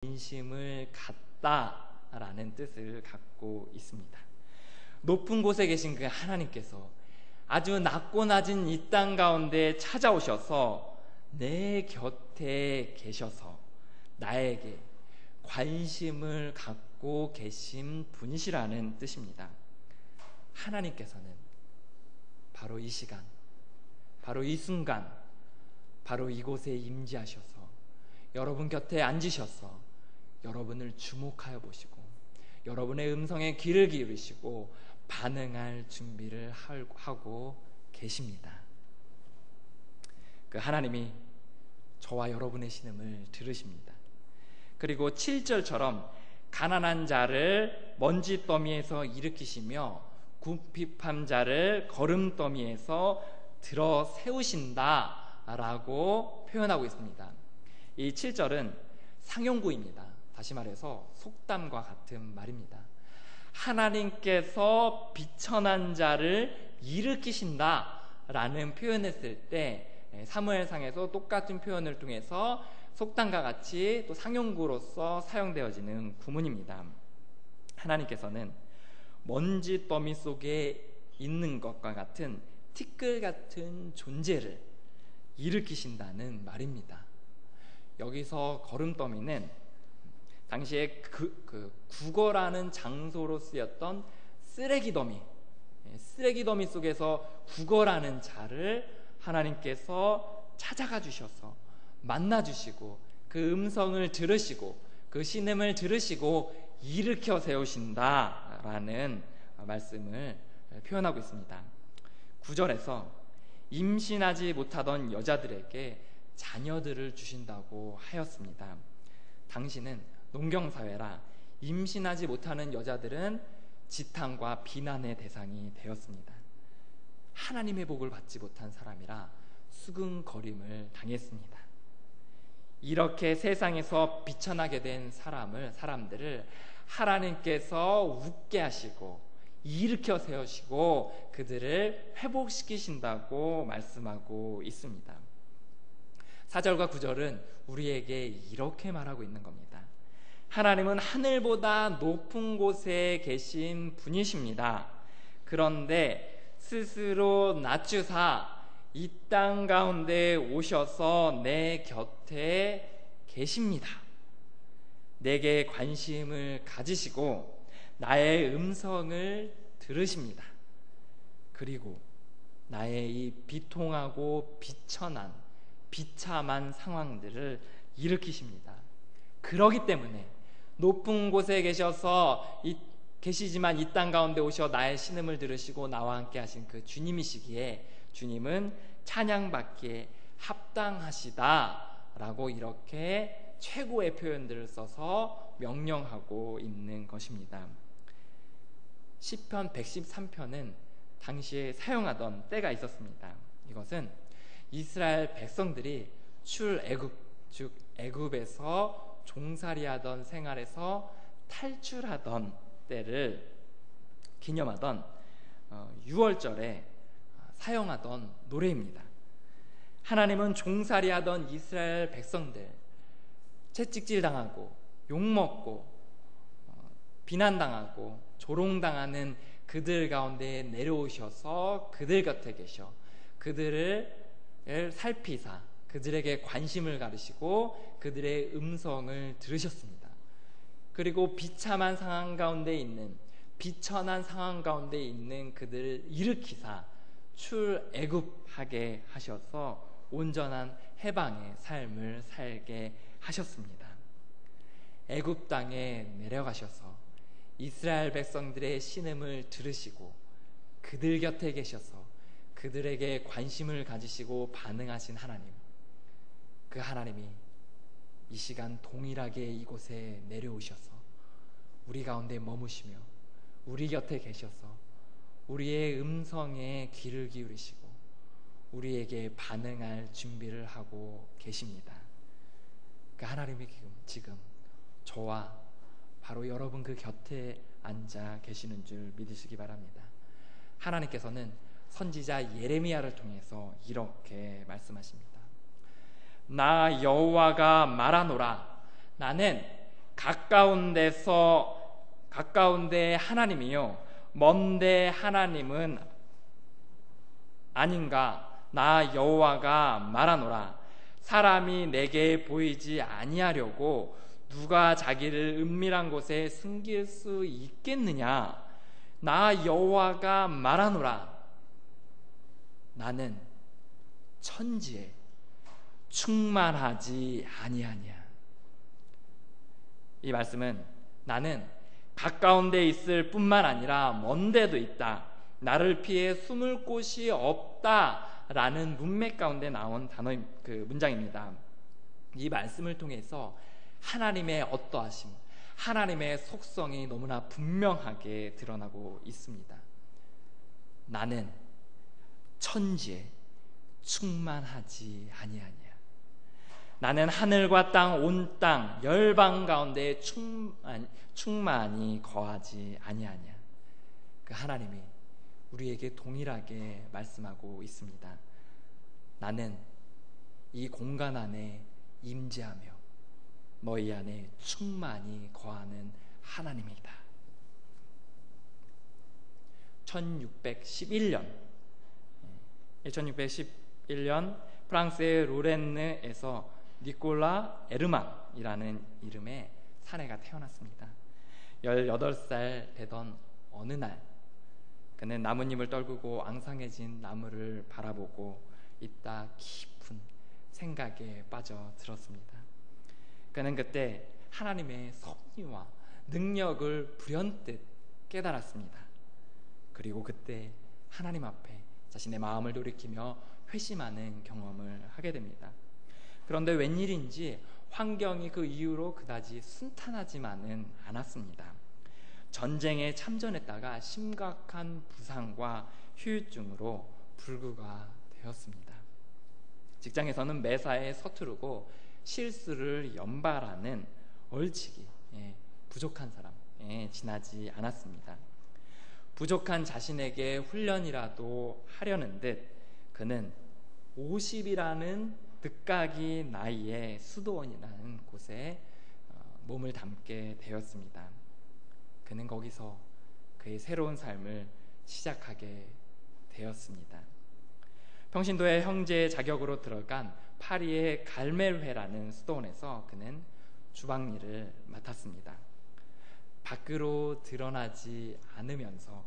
관심을 갖다라는 뜻을 갖고 있습니다. 높은 곳에 계신 그 하나님께서 아주 낮고 낮은 이 땅 가운데 찾아오셔서 내 곁에 계셔서 나에게 관심을 갖고 계신 분이시라는 뜻입니다. 하나님께서는 바로 이 시간, 바로 이 순간, 바로 이곳에 임재하셔서 여러분 곁에 앉으셔서 여러분을 주목하여 보시고 여러분의 음성에 귀를 기울이시고 반응할 준비를 하고 계십니다. 그 하나님이 저와 여러분의 신음을 들으십니다. 그리고 7절처럼 가난한 자를 먼지더미에서 일으키시며 궁핍한 자를 거름더미에서 들어 세우신다 라고 표현하고 있습니다. 이 7절은 상용구입니다. 다시 말해서 속담과 같은 말입니다. 하나님께서 비천한 자를 일으키신다 라는 표현했을 때 사무엘상에서 똑같은 표현을 통해서 속담과 같이 또 상용구로서 사용되어지는 구문입니다. 하나님께서는 먼지 더미 속에 있는 것과 같은 티끌 같은 존재를 일으키신다는 말입니다. 여기서 거름더미는 당시에 그 구걸하는 장소로 쓰였던 쓰레기 더미 속에서 구걸하는 자를 하나님께서 찾아가 주셔서 만나 주시고 그 음성을 들으시고 그 신음을 들으시고 일으켜 세우신다라는 말씀을 표현하고 있습니다. 9절에서 임신하지 못하던 여자들에게 자녀들을 주신다고 하였습니다. 당시는 농경사회라 임신하지 못하는 여자들은 지탄과 비난의 대상이 되었습니다. 하나님의 복을 받지 못한 사람이라 수근거림을 당했습니다. 이렇게 세상에서 비천하게 된 사람들을 하나님께서 웃게 하시고 일으켜 세우시고 그들을 회복시키신다고 말씀하고 있습니다. 4절과 9절은 우리에게 이렇게 말하고 있는 겁니다. 하나님은 하늘보다 높은 곳에 계신 분이십니다. 그런데 스스로 낮추사 이 땅 가운데 오셔서 내 곁에 계십니다. 내게 관심을 가지시고 나의 음성을 들으십니다. 그리고 나의 이 비통하고 비천한 비참한 상황들을 일으키십니다. 그러기 때문에 높은 곳에 계시지만 이 땅 가운데 오셔 나의 신음을 들으시고 나와 함께 하신 그 주님이시기에 주님은 찬양받기에 합당하시다라고 이렇게 최고의 표현들을 써서 명령하고 있는 것입니다. 시편 113편은 당시에 사용하던 때가 있었습니다. 이것은 이스라엘 백성들이 출애굽 즉 애굽에서 종살이하던 생활에서 탈출하던 때를 기념하던 6월절에 사용하던 노래입니다. 하나님은 종살이하던 이스라엘 백성들 채찍질당하고 욕먹고 비난당하고 조롱당하는 그들 가운데 내려오셔서 그들 곁에 계셔 그들을 살피사 그들에게 관심을 가르시고 그들의 음성을 들으셨습니다. 그리고 비참한 상황 가운데 있는 비천한 상황 가운데 있는 그들을 일으키사 출애굽하게 하셔서 온전한 해방의 삶을 살게 하셨습니다. 애굽 땅에 내려가셔서 이스라엘 백성들의 신음을 들으시고 그들 곁에 계셔서 그들에게 관심을 가지시고 반응하신 하나님, 그 하나님이 이 시간 동일하게 이곳에 내려오셔서 우리 가운데 머무시며 우리 곁에 계셔서 우리의 음성에 귀를 기울이시고 우리에게 반응할 준비를 하고 계십니다. 그 하나님이 지금 저와 바로 여러분 그 곁에 앉아 계시는 줄 믿으시기 바랍니다. 하나님께서는 선지자 예레미야를 통해서 이렇게 말씀하십니다. 나 여호와가 말하노라. 나는 가까운데 하나님이요 먼데 하나님은 아닌가. 나 여호와가 말하노라. 사람이 내게 보이지 아니하려고 누가 자기를 은밀한 곳에 숨길 수 있겠느냐. 나 여호와가 말하노라. 나는 천지에 충만하지 아니하냐. 이 말씀은 나는 가까운 데 있을 뿐만 아니라 먼 데도 있다, 나를 피해 숨을 곳이 없다라는 문맥 가운데 나온 문장입니다. 이 말씀을 통해서 하나님의 어떠하심, 하나님의 속성이 너무나 분명하게 드러나고 있습니다. 나는 천지에 충만하지 아니하냐. 나는 하늘과 땅, 온 땅, 열방 가운데 충만히 거하지 아니하냐. 그 하나님이 우리에게 동일하게 말씀하고 있습니다. 나는 이 공간 안에 임재하며 너희 안에 충만히 거하는 하나님이다. 1611년 프랑스의 로렌느에서 니콜라 에르망이라는 이름의 사내가 태어났습니다. 18살 되던 어느 날 그는 나뭇잎을 떨구고 앙상해진 나무를 바라보고 있다 깊은 생각에 빠져들었습니다. 그는 그때 하나님의 섭리와 능력을 불현듯 깨달았습니다. 그리고 그때 하나님 앞에 자신의 마음을 돌이키며 회심하는 경험을 하게 됩니다. 그런데 웬일인지 환경이 그 이후로 그다지 순탄하지만은 않았습니다. 전쟁에 참전했다가 심각한 부상과 후유증으로 불구가 되었습니다. 직장에서는 매사에 서투르고 실수를 연발하는 얼치기, 부족한 사람에 지나지 않았습니다. 부족한 자신에게 훈련이라도 하려는 듯 그는 50이라는 늦가기 나이에 수도원이라는 곳에 몸을 담게 되었습니다. 그는 거기서 그의 새로운 삶을 시작하게 되었습니다. 평신도의 형제 자격으로 들어간 파리의 갈멜회라는 수도원에서 그는 주방 일을 맡았습니다. 밖으로 드러나지 않으면서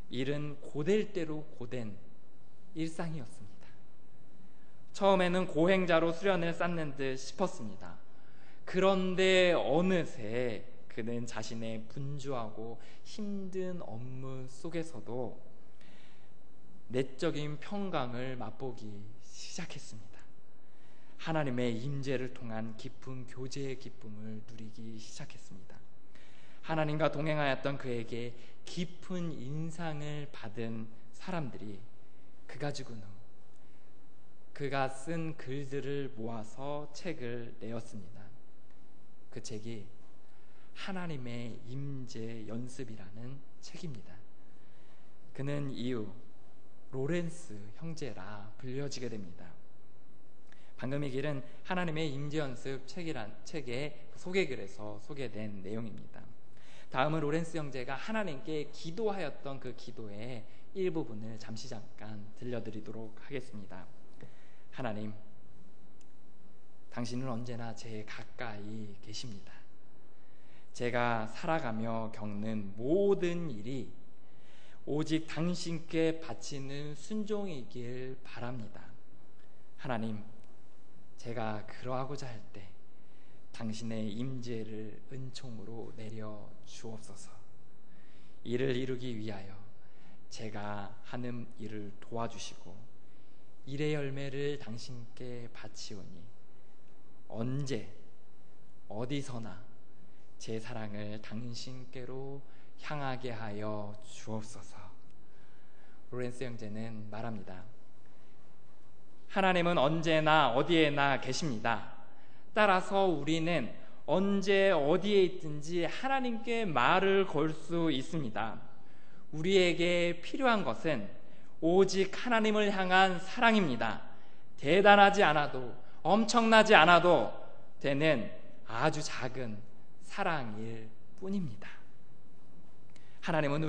일은 고될 대로 고된 일상이었습니다. 처음에는 고행자로 수련을 쌓는 듯 싶었습니다. 그런데 어느새 그는 자신의 분주하고 힘든 업무 속에서도 내적인 평강을 맛보기 시작했습니다. 하나님의 임재를 통한 깊은 교제의 기쁨을 누리기 시작했습니다. 하나님과 동행하였던 그에게 깊은 인상을 받은 사람들이 그가 죽은 후 그가 쓴 글들을 모아서 책을 내었습니다. 그 책이 하나님의 임재 연습이라는 책입니다. 그는 이후 로렌스 형제라 불려지게 됩니다. 방금 이 글은 하나님의 임재 연습 책의 소개글에서 소개된 내용입니다. 다음은 로렌스 형제가 하나님께 기도하였던 그 기도의 일부분을 잠깐 들려드리도록 하겠습니다. 하나님, 당신은 언제나 제 가까이 계십니다. 제가 살아가며 겪는 모든 일이 오직 당신께 바치는 순종이길 바랍니다. 하나님, 제가 그러하고자 할 때 당신의 임재를 은총으로 내려 주옵소서. 이를 이루기 위하여 제가 하는 일을 도와주시고 일의 열매를 당신께 바치오니 언제 어디서나 제 사랑을 당신께로 향하게 하여 주옵소서. 로렌스 형제는 말합니다. 하나님은 언제나 어디에나 계십니다. 따라서 우리는 언제 어디에 있든지 하나님께 말을 걸 수 있습니다. 우리에게 필요한 것은 오직 하나님을 향한 사랑입니다. 대단하지 않아도 엄청나지 않아도 되는 아주 작은 사랑일 뿐입니다. 하나님은